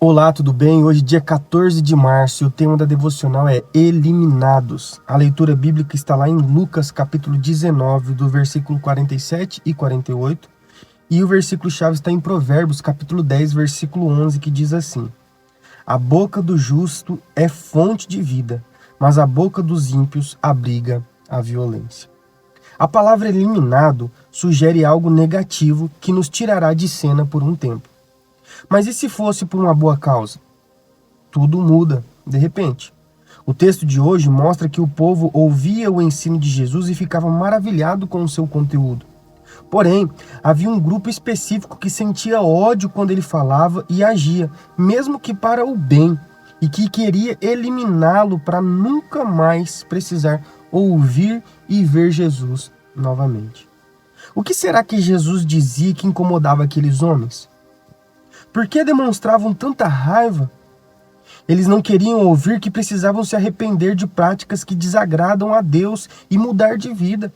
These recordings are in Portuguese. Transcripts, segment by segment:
Olá, tudo bem? Hoje, dia 14 de março, e o tema da devocional é Eliminados. A leitura bíblica está lá em Lucas, capítulo 19, do versículo 47 e 48. E o versículo-chave está em Provérbios, capítulo 10, versículo 11, que diz assim: A boca do justo é fonte de vida, mas a boca dos ímpios abriga a violência. A palavra eliminado sugere algo negativo que nos tirará de cena por um tempo. Mas e se fosse por uma boa causa? Tudo muda, de repente. O texto de hoje mostra que o povo ouvia o ensino de Jesus e ficava maravilhado com o seu conteúdo. Porém, havia um grupo específico que sentia ódio quando ele falava e agia, mesmo que para o bem, e que queria eliminá-lo para nunca mais precisar ouvir e ver Jesus novamente. O que será que Jesus dizia que incomodava aqueles homens? Por que demonstravam tanta raiva? Eles não queriam ouvir que precisavam se arrepender de práticas que desagradam a Deus e mudar de vida.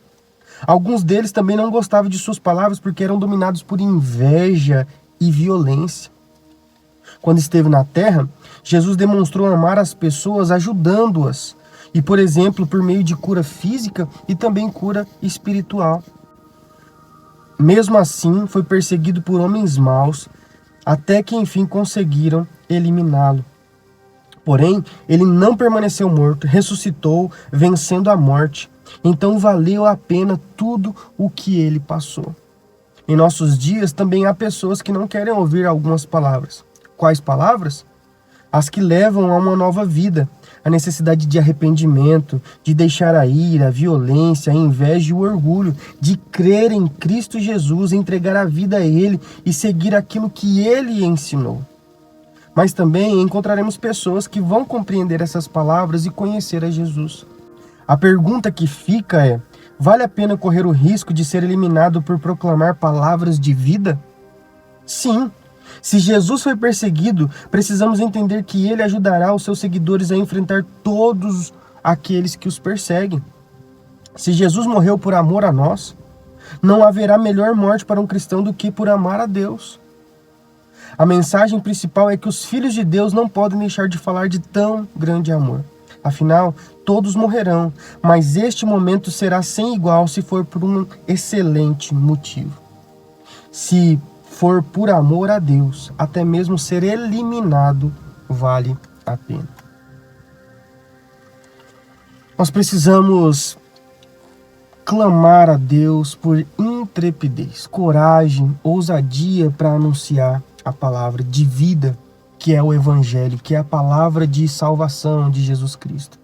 Alguns deles também não gostavam de suas palavras porque eram dominados por inveja e violência. Quando esteve na terra, Jesus demonstrou amar as pessoas ajudando-as, e, por exemplo, por meio de cura física e também cura espiritual. Mesmo assim, foi perseguido por homens maus, até que enfim conseguiram eliminá-lo. Porém, ele não permaneceu morto, ressuscitou, vencendo a morte. Então valeu a pena tudo o que ele passou. Em nossos dias também há pessoas que não querem ouvir algumas palavras. Quais palavras? As que levam a uma nova vida, a necessidade de arrependimento, de deixar a ira, a violência, a inveja e o orgulho, de crer em Cristo Jesus, entregar a vida a Ele e seguir aquilo que Ele ensinou. Mas também encontraremos pessoas que vão compreender essas palavras e conhecer a Jesus. A pergunta que fica é: vale a pena correr o risco de ser eliminado por proclamar palavras de vida? Sim. Se Jesus foi perseguido, precisamos entender que ele ajudará os seus seguidores a enfrentar todos aqueles que os perseguem. Se Jesus morreu por amor a nós, não haverá melhor morte para um cristão do que por amar a Deus. A mensagem principal é que os filhos de Deus não podem deixar de falar de tão grande amor. Afinal, todos morrerão, mas este momento será sem igual se for por um excelente motivo. Se for por amor a Deus, até mesmo ser eliminado vale a pena. Nós precisamos clamar a Deus por intrepidez, coragem, ousadia para anunciar a palavra de vida, que é o Evangelho, que é a palavra de salvação de Jesus Cristo.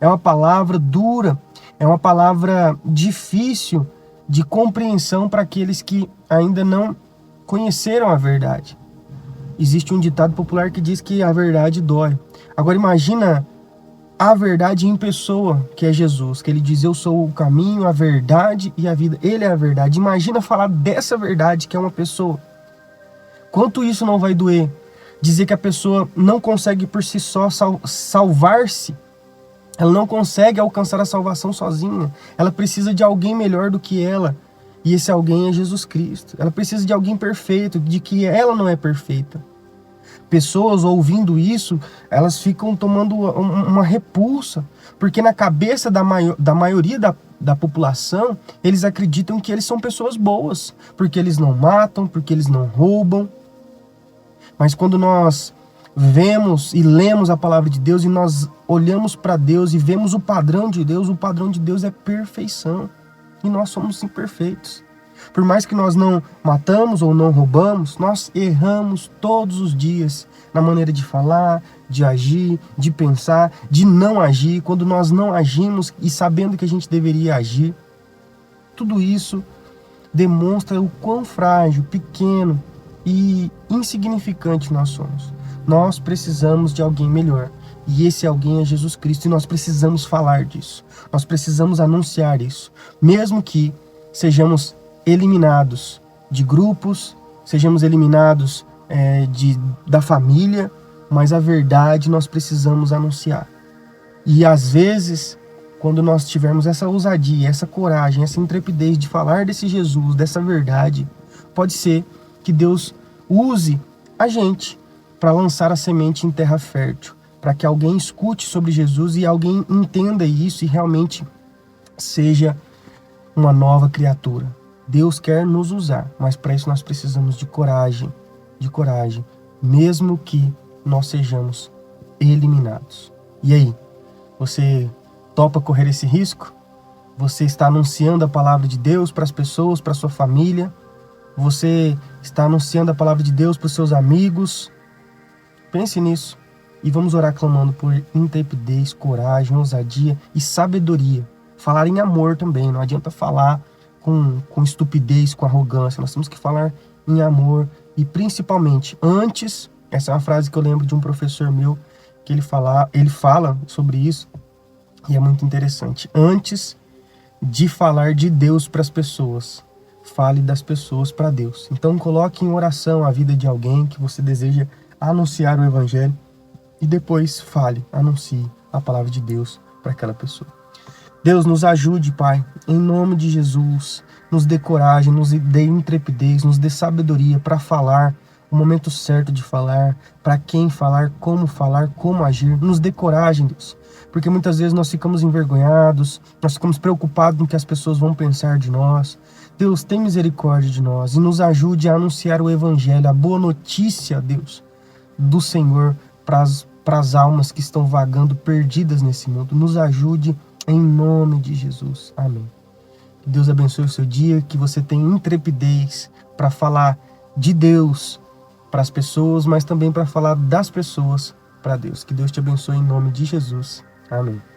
É uma palavra dura, é uma palavra difícil de compreensão para aqueles que ainda não conheceram a verdade. Existe um ditado popular que diz que a verdade dói. Agora imagina a verdade em pessoa, que é Jesus, que ele diz: eu sou o caminho, a verdade e a vida. Ele é a verdade. Imagina falar dessa verdade que é uma pessoa. Quanto isso não vai doer? Dizer que a pessoa não consegue por si só salvar-se. Ela não consegue alcançar a salvação sozinha. Ela precisa de alguém melhor do que ela. E esse alguém é Jesus Cristo. Ela precisa de alguém perfeito, de que ela não é perfeita. Pessoas ouvindo isso, elas ficam tomando uma repulsa, porque na cabeça da maioria da população, eles acreditam que eles são pessoas boas, porque eles não matam, porque eles não roubam. Mas quando nós vemos e lemos a palavra de Deus e nós olhamos para Deus e vemos o padrão de Deus é perfeição. E nós somos imperfeitos. Por mais que nós não matamos ou não roubamos, nós erramos todos os dias na maneira de falar, de agir, de pensar, de não agir. Quando nós não agimos e sabendo que a gente deveria agir, tudo isso demonstra o quão frágil, pequeno e insignificante nós somos. Nós precisamos de alguém melhor. E esse alguém é Jesus Cristo, e nós precisamos falar disso. Nós precisamos anunciar isso. Mesmo que sejamos eliminados de grupos, sejamos eliminados da família, mas a verdade nós precisamos anunciar. E às vezes, quando nós tivermos essa ousadia, essa coragem, essa intrepidez de falar desse Jesus, dessa verdade, pode ser que Deus use a gente para lançar a semente em terra fértil, para que alguém escute sobre Jesus e alguém entenda isso e realmente seja uma nova criatura. Deus quer nos usar, mas para isso nós precisamos de coragem, mesmo que nós sejamos eliminados. E aí, você topa correr esse risco? Você está anunciando a palavra de Deus para as pessoas, para a sua família? Você está anunciando a palavra de Deus para os seus amigos? Pense nisso e vamos orar clamando por intrepidez, coragem, ousadia e sabedoria. Falar em amor também, não adianta falar com estupidez, com arrogância. Nós temos que falar em amor e principalmente antes, essa é uma frase que eu lembro de um professor meu, que ele fala sobre isso e é muito interessante. Antes de falar de Deus para as pessoas, fale das pessoas para Deus. Então coloque em oração a vida de alguém que você deseja anunciar o evangelho e depois anuncie a palavra de Deus para aquela pessoa. Deus, nos ajude, Pai, em nome de Jesus, nos dê coragem, nos dê intrepidez, nos dê sabedoria para falar o momento certo de falar, para quem falar, como agir. Nos dê coragem, Deus, porque muitas vezes nós ficamos envergonhados, nós ficamos preocupados com o que as pessoas vão pensar de nós. Deus, tem misericórdia de nós e nos ajude a anunciar o evangelho, a boa notícia, Deus, do Senhor para as almas que estão vagando perdidas nesse mundo. Nos ajude em nome de Jesus. Amém. Que Deus abençoe o seu dia, que você tenha intrepidez para falar de Deus para as pessoas, mas também para falar das pessoas para Deus. Que Deus te abençoe em nome de Jesus. Amém.